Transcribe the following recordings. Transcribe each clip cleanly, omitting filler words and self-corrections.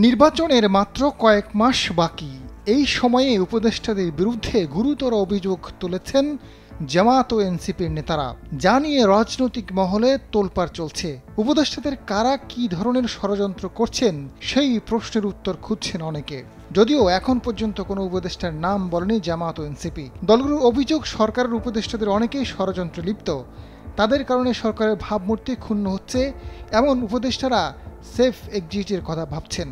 নির্বাচনের মাত্র কয়েক মাস বাকি। এই সময়ে উপদেষ্টাদের বিরুদ্ধে গুরুতর অভিযোগ তুলেছেন জামায়াত ও এনসিপির নেতারা, যা নিয়ে রাজনৈতিক মহলে তোলপাড় চলছে। উপদেষ্টাদের কারা কী ধরনের ষড়যন্ত্র করছেন সেই প্রশ্নের উত্তর খুঁজছেন অনেকে, যদিও এখন পর্যন্ত কোনো উপদেষ্টার নাম বলেনি জামায়াত ও এনসিপি। দলগুলোর অভিযোগ, সরকারের উপদেষ্টাদের অনেকেই ষড়যন্ত্রে লিপ্ত। তাদের কারণে সরকারের ভাবমূর্তি ক্ষুণ্ণ হচ্ছে, এমন উপদেষ্টারা সেফ এক্সিটের কথা ভাবছেন।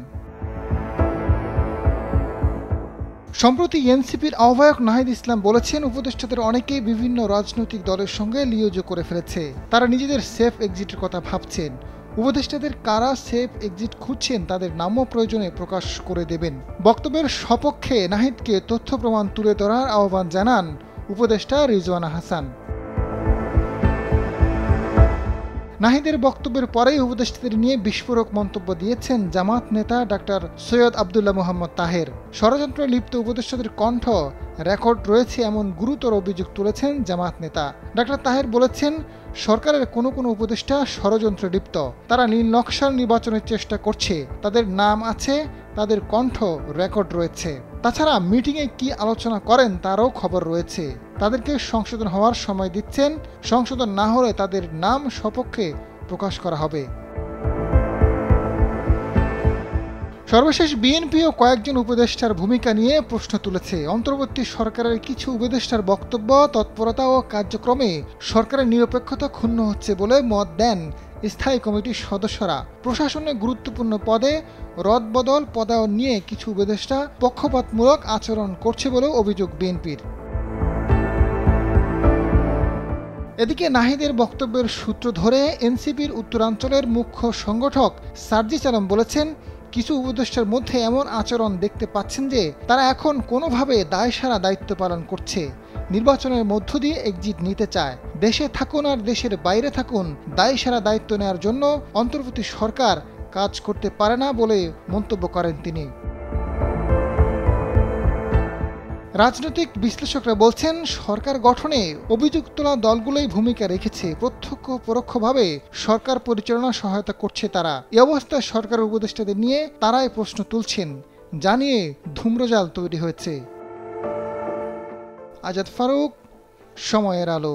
সম্প্রতি এনসিপির আহ্বায়ক নাহিদ ইসলাম বলেছেন, উপদেষ্টাদের অনেকেই বিভিন্ন রাজনৈতিক দলের সঙ্গে লিয়াজো করে ফেলেছে, তারা নিজেদের সেফ এক্সিটের কথা ভাবছেন। উপদেষ্টাদের কারা সেফ এক্সিট খুঁজছেন তাদের নামও প্রয়োজনে প্রকাশ করে দেবেন। বক্তব্যের সপক্ষে নাহিদকে তথ্য প্রমাণ তুলে ধরার আহ্বান জানান উপদেষ্টা রিজওয়ানা হাসান। নাহিদের বক্তব্যের পরেই উপদেষ্টাদের নিয়ে বিস্ফোরক মন্তব্য দিয়েছেন জামাত নেতা ডাক্তার সৈয়দ আবদুল্লাহ মোহাম্মদ তাহের। ষড়যন্ত্রে লিপ্ত উপদেষ্টাদের কণ্ঠ রেকর্ড রয়েছে এমন গুরুতর অভিযোগ তুলেছেন জামাত নেতা। ডাক্তার তাহের বলেছেন, সরকারের কোনো কোনো উপদেষ্টা ষড়যন্ত্রে লিপ্ত, তারা নীল নকশার নির্বাচনের চেষ্টা করছে, তাদের নাম আছে, তাদের কণ্ঠ রেকর্ড রয়েছে। তাছাড়া মিটিংয়ে কি আলোচনা করেন তারও খবর রয়েছে। তাদেরকে সংশোধন হওয়ার সময় দিচ্ছেন, সংশোধন না হলে তাদের নাম সপক্ষে প্রকাশ করা হবে। সর্বশেষ বিএনপিও কয়েকজন উপদেষ্টার ভূমিকা নিয়ে প্রশ্ন তুলেছে। অন্তর্বর্তী সরকারের কিছু উপদেষ্টার বক্তব্য, তৎপরতা ও কার্যক্রমে সরকারের নিরপেক্ষতা ক্ষুণ্ণ হচ্ছে বলে মত দেন স্থায়ী কমিটির সদস্যরা। প্রশাসনে গুরুত্বপূর্ণ পদে রদবদল, পদায়ন নিয়ে কিছু উপদেষ্টা পক্ষপাতমূলক আচরণ করছে বলেও অভিযোগ বিএনপির। এদিকে নাহিদের বক্তব্যের সূত্র ধরে এনসিপির উত্তরাঞ্চলের মুখ্য সংগঠক সার্জিস আলম বলেছেন, কিছু উপদেষ্টার মধ্যে এমন আচরণ দেখতে পাচ্ছেন যে তারা এখন কোনোভাবে দায়সারা দায়িত্ব পালন করছে, নির্বাচনের মধ্য দিয়ে এক্সিট নিতে চায়। দেশে থাকুন আর দেশের বাইরে থাকুন, দায়সারা দায়িত্ব নেওয়ার জন্য অন্তর্বর্তী সরকার কাজ করতে পারে না বলে মন্তব্য করেন তিনি। রাজনৈতিক বিশ্লেষকরা বলছেন, সরকার গঠনে অভিযোগ তোলা দলগুলোই ভূমিকা রেখেছে, প্রত্যক্ষ পরোক্ষভাবে সরকার পরিচালনা সহায়তা করছে তারা। এ অবস্থায় সরকারের উপদেষ্টাদের নিয়ে তারাই প্রশ্ন তুলছেন, যা নিয়ে ধূম্রজাল তৈরি হয়েছে। আজাদ ফারুক, সময়ের আলো।